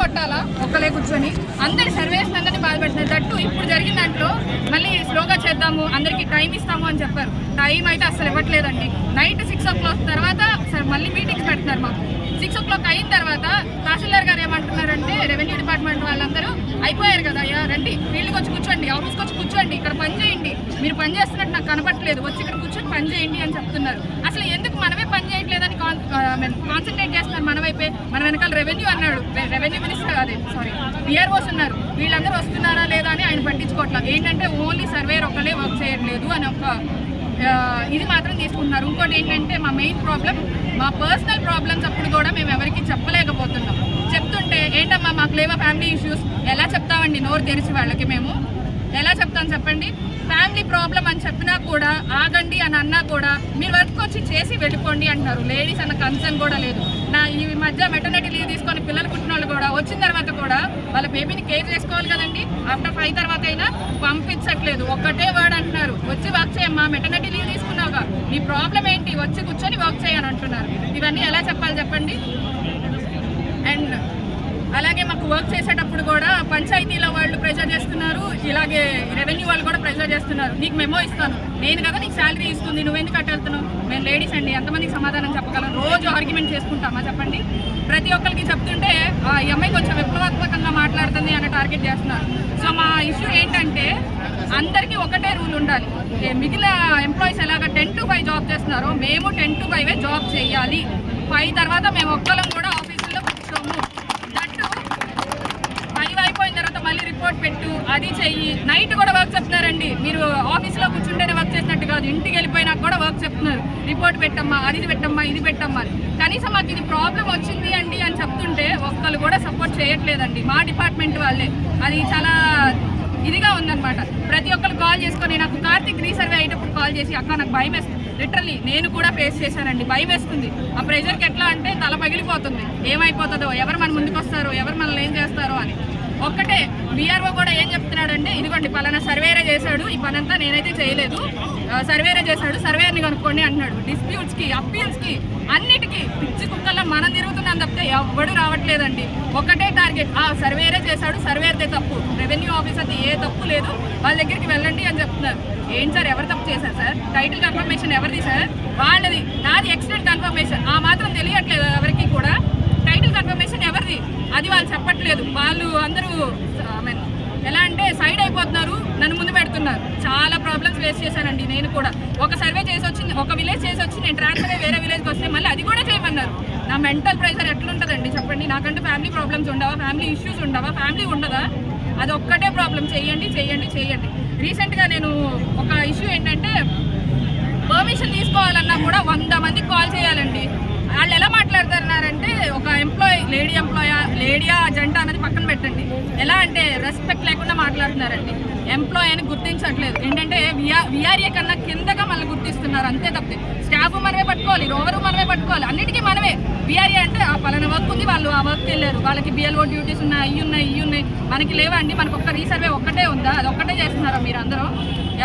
కొట్టాలా ఒక్కలే కూర్చొని అందరి సర్వేస్ అందరినీ బాధపెడుతున్నారు. దట్టు ఇప్పుడు జరిగిన దాంట్లో మళ్ళీ స్లోగా చేద్దాము, అందరికీ టైం ఇస్తాము అని చెప్పారు. టైం అయితే అసలు ఇవ్వట్లేదండి. నైట్ 6 o'clock తర్వాత సార్ మళ్ళీ మీటింగ్స్ పెడుతున్నారు. మాకు 6 o'clock అయిన తర్వాత తహసీల్దార్ గారు ఏమంటున్నారంటే, రెవెన్యూ డిపార్ట్మెంట్ వాళ్ళందరూ అయిపోయారు కదా అయ్యా, రండి ఫీల్డ్కి వచ్చి కూర్చోండి, ఆఫీస్కి వచ్చి కూర్చోండి, ఇక్కడ పని చేయండి, మీరు పని చేస్తున్నట్టు నాకు కనపట్లేదు, వచ్చి ఇక్కడ కూర్చొని పని చేయండి అని చెప్తున్నారు. అసలు ఎందుకు మనమే పని చేయట్లేదని కాన్సన్ట్రేట్ చేస్తున్నారు మన వైపే. మన వెనకాల రెవెన్యూ అన్నాడు, రెవెన్యూ మినిస్టర్ అదే సారీ పిఆర్ఓస్ ఉన్నారు, వీళ్ళందరూ వస్తున్నారా లేదా అని ఆయన పట్టించుకోవట్లేదు. ఏంటంటే ఓన్లీ సర్వేర్ ఒక్కలే వర్క్ చేయట్లేదు అని ఒక ఇది మాత్రం తీసుకుంటున్నారు. ఇంకోటి ఏంటంటే మా మెయిన్ ప్రాబ్లం, మా పర్సనల్ ప్రాబ్లమ్స్ అప్పుడు కూడా మేము ఎవరికి చెప్పలేకపోతున్నాం. చెప్తుంటే ఏంటమ్మా మాకు లేవా ఫ్యామిలీ ఇష్యూస్, ఎలా చెప్తామండి నోరు తెరిచి వాళ్ళకి మేము ఎలా చెప్తాం చెప్పండి. ఫ్యామిలీ ప్రాబ్లం అని చెప్పినా కూడా ఆగండి అని అన్నా కూడా మీరు వర్క్ వచ్చి చేసి వెళ్ళిపోండి అంటారు. లేడీస్ అన్న కన్సర్న్ కూడా లేదు. ఈ మధ్య మెటర్నిటీ లీవ్ తీసుకొని పిల్లలు పుట్టిన వాళ్ళు కూడా వచ్చిన తర్వాత కూడా వాళ్ళ బేబీని కేర్ చేసుకోవాలి కదండి. ఆఫ్టర్ 5 తర్వాత అయినా పంపించట్లేదు. ఒక్కటే వర్డ్ అంటున్నారు, వచ్చి వర్క్ చేయమ్మా, మెటర్నిటీ లీవ్ తీసుకున్నావుగా, నీ ప్రాబ్లం ఏంటి, వచ్చి కూర్చొని వర్క్ చేయని అంటున్నారు. ఇవన్నీ ఎలా చెప్పాలి చెప్పండి. అండ్ అలాగే మాకు వర్క్ చేసేటప్పుడు కూడా పంచాయతీలో వాళ్ళు ప్రెజర్ చేస్తున్నారు, ఇలాగే రెవెన్యూ వాళ్ళు కూడా ప్రెజర్ చేస్తున్నారు. నీకు మెమో ఇస్తాను, నేను కదా నీకు శాలరీ ఇస్తుంది, నువ్వెందుకు కట్టెళ్తున్నావు. మేము లేడీస్ అండి, ఎంతమందికి సమాధానం చెప్పగలం? రోజు ఆర్గ్యుమెంట్ చేసుకుంటామా చెప్పండి. ప్రతి ఒక్కరికి చెప్తుంటే ఈ అమ్మాయి కొంచెం విప్లవాత్మకంగా మాట్లాడుతుంది అని టార్గెట్ చేస్తున్నారు. సో మా ఇష్యూ ఏంటంటే అందరికీ ఒకటే రూల్ ఉండాలి. మిగిలిన ఎంప్లాయీస్ ఎలాగ 10 to 5 జాబ్ చేస్తున్నారో మేము 10 to 5 జాబ్ చేయాలి. 5 తర్వాత మేము ఒక్కలం కూడా ఆఫీసులో కూర్చోము. దట్టు 5 అయిపోయిన తర్వాత మళ్ళీ రిపోర్ట్ పెట్టు, అది చెయ్యి. నైట్ కూడా వర్క్ చెప్తున్నారండి. మీరు ఆఫీస్లో కూర్చుంటేనే వర్క్ చేసినట్టు కాదు, ఇంటికి వెళ్ళిపోయినాక కూడా వర్క్ చెప్తున్నారు. రిపోర్ట్ పెట్టమ్మా, అది పెట్టమ్మా, ఇది పెట్టమ్మా అని. కనీసం మాకు ఇది ప్రాబ్లం వచ్చింది అండి అని చెప్తుంటే ఒక్కరు కూడా సపోర్ట్ చేయట్లేదండి. మా డిపార్ట్మెంట్ వాళ్ళే. అది చాలా ఇదిగా ఉందన్నమాట. ప్రతి ఒక్కరు కాల్ చేసుకొని, నాకు కార్తీక్ రీసర్వే అయ్యేటప్పుడు కాల్ చేసి అక్క నాకు భయం వేస్తుంది, లిటరల్లీ నేను కూడా ఫేస్ చేశానండి, భయం వేస్తుంది. ఆ ప్రెషర్కి ఎట్లా అంటే తల పగిలిపోతుంది, ఏమైపోతుందో, ఎవరు మన ముందుకు వస్తారో, ఎవరు మనల్ని ఏం చేస్తారో అని. ఒక్కటే బీఆర్ఓ కూడా ఏం చెప్తున్నాడంటే, ఇదిగోండి పలానా సర్వేరే చేశాడు, ఈ పనంతా నేనైతే చేయలేదు, సర్వేరే చేశాడు, సర్వేర్ని కనుక్కోండి అంటున్నాడు. డిస్ప్యూట్స్కి, అప్పీల్స్కి, అన్నిటికీ పిచ్చి కుక్కల్లో మనం తిరుగుతున్నాం తప్పితే ఎవ్వడు రావట్లేదండి. ఒకటే టార్గెట్, సర్వేరే చేశాడు, సర్వేర్దే తప్పు, రెవెన్యూ ఆఫీసర్ది ఏ తప్పు లేదు, వాళ్ళ దగ్గరికి వెళ్ళండి అని చెప్తున్నారు. ఏంటి సార్ ఎవరు తప్పు చేశారు సార్? టైటిల్ కన్ఫర్మేషన్ ఎవరిది సార్? వాళ్ళది. నాది ఎక్సిడెంట్ కన్ఫర్మేషన్. ఆ మాత్రం తెలియట్లేదు ఎవరికి కూడా. టైటిల్ కన్ఫర్మేషన్ ఎవరిది అది వాళ్ళు చెప్పట్లేదు. వాళ్ళు అందరూ ఎలా అంటే సైడ్ అయిపోతున్నారు, నన్ను ముందు పెడుతున్నారు. చాలా ప్రాబ్లమ్స్ ఫేస్ చేశానండి నేను కూడా. ఒక సర్వే చేసి వచ్చింది, ఒక విలేజ్ చేసి వచ్చి నేను ట్రాన్స్ఫర్ అయ్యి వేరే విలేజ్కి వస్తే మళ్ళీ అది కూడా చేయమన్నారు. నా మెంటల్ ప్రెషర్ ఎట్లుంటుందండి చెప్పండి. నాకంటే ఫ్యామిలీ ప్రాబ్లమ్స్ ఉండవా, ఫ్యామిలీ ఇష్యూస్ ఉండవా, ఫ్యామిలీ ఉండదా? అది ఒక్కటే ప్రాబ్లం. చేయండి చేయండి చేయండి. రీసెంట్గా నేను ఒక ఇష్యూ ఏంటంటే, పర్మిషన్ తీసుకోవాలన్నా కూడా 100 మందికి కాల్ చేయాలండి. వాళ్ళు ఎలా మాట్లాడుతున్నారంటే, ఒక ఎంప్లాయీ, లేడీయా జంట అనేది పక్కన పెట్టండి, ఎలా అంటే రెస్పెక్ట్ లేకుండా మాట్లాడుతున్నారండి. ఎంప్లాయీ అని గుర్తించట్లేదు. ఏంటంటే విఆర్ఏ కన్నా కిందగా మనల్ని గుర్తిస్తున్నారు, అంతే తప్పితే. స్టాఫ్ మనమే పట్టుకోవాలి, రోవరు మనమే పట్టుకోవాలి, అన్నిటికీ మనమే. విఆర్ఏ అంటే పలానా వర్క్ ఉంది, వాళ్ళు ఆ వర్క్ వెళ్ళారు, వాళ్ళకి బిఎల్ఓ డ్యూటీస్ ఉన్నాయి, ఇవి ఉన్నాయి, మనకి లేవండి. మనకు ఒక్క రీసర్వే ఒక్కటే ఉందా? అది ఒక్కటే చేస్తున్నారా మీరు అందరూ?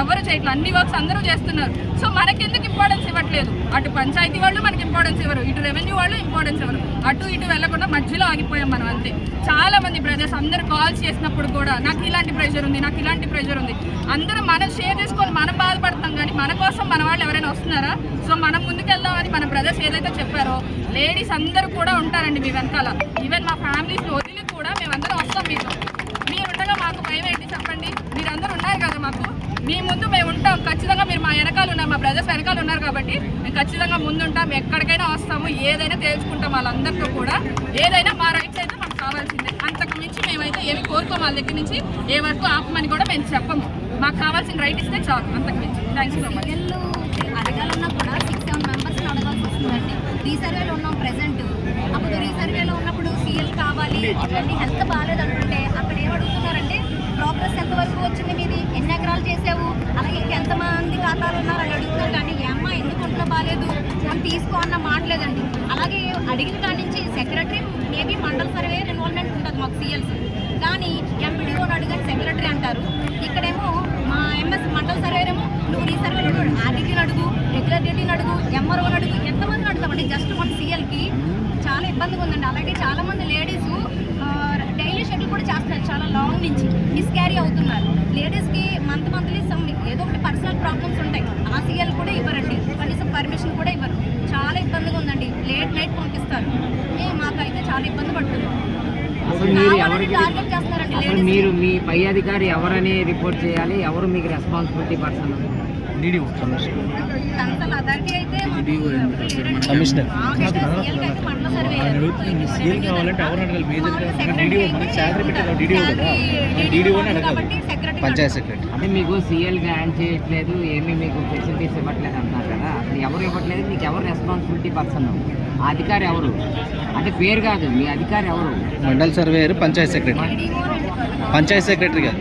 ఎవరు చేయట్లేదు, అన్ని వర్క్స్ అందరూ చేస్తున్నారు. సో మనకెందుకు ఇంపార్టెన్స్ ఇవ్వట్లేదు? అటు పంచాయతీ వాళ్ళు మనకి ఇంపార్టెన్స్ ఇవ్వరు, ఇటు రెవెన్యూ వాళ్ళు ఇంపార్టెన్స్ ఇవ్వరు. అటు ఇటు వెళ్లకుండా మధ్యలో ఆగిపోయాం మనం, అంతే. చాలా మంది బ్రదర్స్ అందరూ కాల్స్ చేసినప్పుడు కూడా నాకు ఇలాంటి ప్రెషర్ ఉంది, నాకు ఇలాంటి ప్రెషర్ ఉంది. అందరూ మనం షేర్ చేసుకొని మనం బాధపడతాం, కానీ మన కోసం మన వాళ్ళు ఎవరైనా వస్తున్నారా? సో మనం ముందుకెళ్దామని మన బ్రదర్స్ ఏదైతే చెప్పారో, లేడీస్ అందరూ కూడా ఉంటారండి మీ వెనకాల. ఈవెన్ మా ఫ్యామిలీస్ వదిలి కూడా మేమందరం వస్తాం మీతో. మీరు ఉండగా మాకు భయం ఏంటి చెప్పండి? మీరందరూ ఉన్నారు కదా మాకు, మీ ముందు మేము ఉంటాం ఖచ్చితంగా. మీరు మా వెనకాల ఉన్నారు, మా బ్రదర్స్ వెనకాల ఉన్నారు కాబట్టి మేము ఖచ్చితంగా ముందుంటాం. ఎక్కడికైనా వస్తాము, ఏదైనా తేల్చుకుంటాం వాళ్ళందరితో కూడా. ఏదైనా మా రైట్స్ అయితే మాకు కావాల్సిందే. అంతకు మించి మేమైతే ఏమి కోరుకోం వాళ్ళ దగ్గర నుంచి. ఏ వరకు ఆపమని కూడా మేము చెప్పము. మాకు కావాల్సిన రైట్ ఇస్తే చాలు, అంతకు మించి. Thanks so much. అడగాలన్నా కూడా 6-7 మెంబర్స్ని అడగాల్సి వస్తుందండి. రీసర్వేలో ఉన్నాం ప్రెసెంట్. అప్పుడు రీసర్వేలో ఉన్నప్పుడు సీఎల్ కావాలి, ఇవన్నీ హెల్త్ బాగాలేదంటుంటే అక్కడ ఏం అడుగుతున్నారంటే, ప్రోగ్రెస్ ఎంతవరకు వచ్చింది మీది, ఎన్ని ఎకరాలు చేసావు, అలాగే ఇంకెంతమంది ఖాతాలు ఉన్నారు అని అడుగుతారు. కానీ ఏమ్మా ఎందుకు ఒంట్లో బాగాలేదు మనం తీసుకో అన్న మాట్లేదండి. అలాగే అడిగిన కాడి నుంచి సెక్రటరీ, మేబీ మండల సర్వే ఇన్వాల్వ్మెంట్ ఉంటుంది మాకు సీఎల్స్, కానీ ఎంపీడీఓని అడుగుని సెక్రటరీ అంటారు. ఇక్కడేమో మా ఎంఎస్ మండల సర్వేరేమో నువ్వు రీసర్వేలో ఆర్డీటీని అడుగు, రెగ్యులర్ డీటీని అడుగు, ఎంఆర్ఓని అడుగు, ఎంతమందిని అడుగుతామండి జస్ట్ మన సీఎల్కి. చాలా ఇబ్బందిగా ఉందండి. అలాగే చాలామంది లేడీసు నుంచి మిస్క్యారీ అవుతున్నారు. లేడీస్కి మంత్లీ సమ్ ఏదో ఒకటి పర్సనల్ ప్రాబ్లమ్స్ ఉంటాయి, ఆ సీఎల్ కూడా ఇవ్వరండి, కనీసం పర్మిషన్ కూడా ఇవ్వరు. చాలా ఇబ్బందిగా ఉందండి. లేట్ నైట్ పంపిస్తారు. మాకైతే చాలా ఇబ్బంది పడుతున్నాం. అసలు మీరు ఎవరికి టార్గెట్ చేస్తున్నారండి అసలు లేడీస్. మీరు మీ పై అధికారి ఎవరని రిపోర్ట్ చేయాలి? ఎవరు మీకు రెస్పాన్సిబిలిటీ పర్సన్? కన్సల్ అథారిటీ అయితే కమిషనర్. సీఎల్ కావాలంటే ఎవరు అడగాలి? పంచాయత్ సెక్రటరీ. అంటే మీకు సీఎల్ గ్రాంట్ చేయట్లేదు, ఏమీ మీకు ఫెసిలిటీస్ ఇవ్వట్లేదు అంటున్నారు కదా, అసలు ఎవరు ఇవ్వట్లేదు? మీకు ఎవరు రెస్పాన్సిబిలిటీ పర్సన్? ఆ అధికారి ఎవరు? అంటే పేరు కాదు, మీ అధికారి ఎవరు? Mandal surveyor, Panchayat secretary. Panchayat secretary గారు.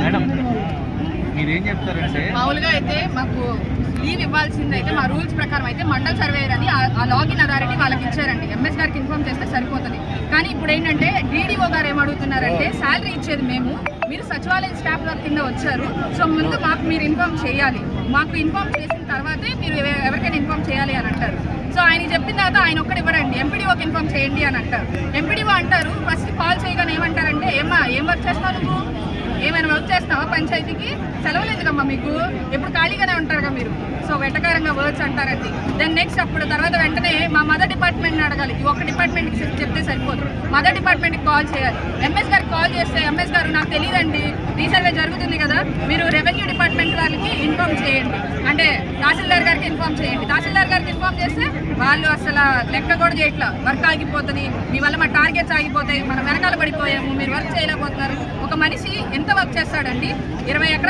మేడం మీరేం చెప్తారంటే మామూలుగా అయితే మాకు లీవ్ ఇవ్వాల్సింది అయితే మా రూల్స్ ప్రకారం అయితే మండల్ సర్వేయర్ అని ఆ లాగిన్ అథారిటీ వాళ్ళకి ఇచ్చారండి. ఎంఎస్ గారికి ఇన్ఫార్మ్ చేస్తే సరిపోతుంది. కానీ ఇప్పుడు ఏంటంటే డీడీఓ గారు ఏమడుగుతున్నారంటే శాలరీ ఇచ్చేది మేము, మీరు సచివాలయం స్టాఫ్ వర్క్ కింద వచ్చారు, సో ముందు మాకు మీరు ఇన్ఫార్మ్ చేయాలి, మాకు ఇన్ఫార్మ్ చేసిన తర్వాతే మీరు ఎవరికైనా ఇన్ఫార్మ్ చేయాలి అని అంటారు. సో ఆయన చెప్పిన తర్వాత ఆయన ఒక్కటి ఇవ్వరండి, ఎంపీడీఓకి ఇన్ఫార్మ్ చేయండి అని అంటారు. ఎంపీడీఓ అంటారు ఫస్ట్ కాల్ చేయగానే ఏమంటారంటే ఏం వర్క్ చేస్తున్నావు నువ్వు, ఏమైనా వర్క్ చేస్తున్నావా పంచాయతీకి, సెలవులు ఎందుకమ్మా మీకు, ఎప్పుడు ఖాళీగానే ఉంటారుగా మీరు, సో వెటకారంగా వర్డ్స్ అంటారండి. దెన్ నెక్స్ట్ అప్పుడు తర్వాత వెంటనే మా మదర్ డిపార్ట్మెంట్ని అడగాలి. ఈ ఒక్క డిపార్ట్మెంట్కి చెప్తే సరిపోదు, మదర్ డిపార్ట్మెంట్కి కాల్ చేయాలి. ఎంఎస్ గారికి కాల్ చేస్తే ఎంఎస్ గారు నాకు తెలియదండి, రీసర్వే జరుగుతుంది కదా, మీరు రెవెన్యూ డిపార్ట్మెంట్ వాళ్ళకి ఇన్ఫార్మ్ చేయండి, అంటే తహసీల్దార్ గారికి ఇన్ఫార్మ్ చేయండి. తహసీల్దార్ గారికి ఇన్ఫార్మ్ చేస్తే వాళ్ళు అసలు లెక్క కూడా చేయట్లా, వర్క్ ఆగిపోతుంది, మీ వల్ల మా టార్గెట్స్ ఆగిపోతాయి, మనం వెనకాల పడిపోయాము, మీరు వర్క్ చేయలేకపోతున్నారు. ఒక మనిషి ఎంత వర్క్ చేస్తాడండి? 20 ఎకరాలు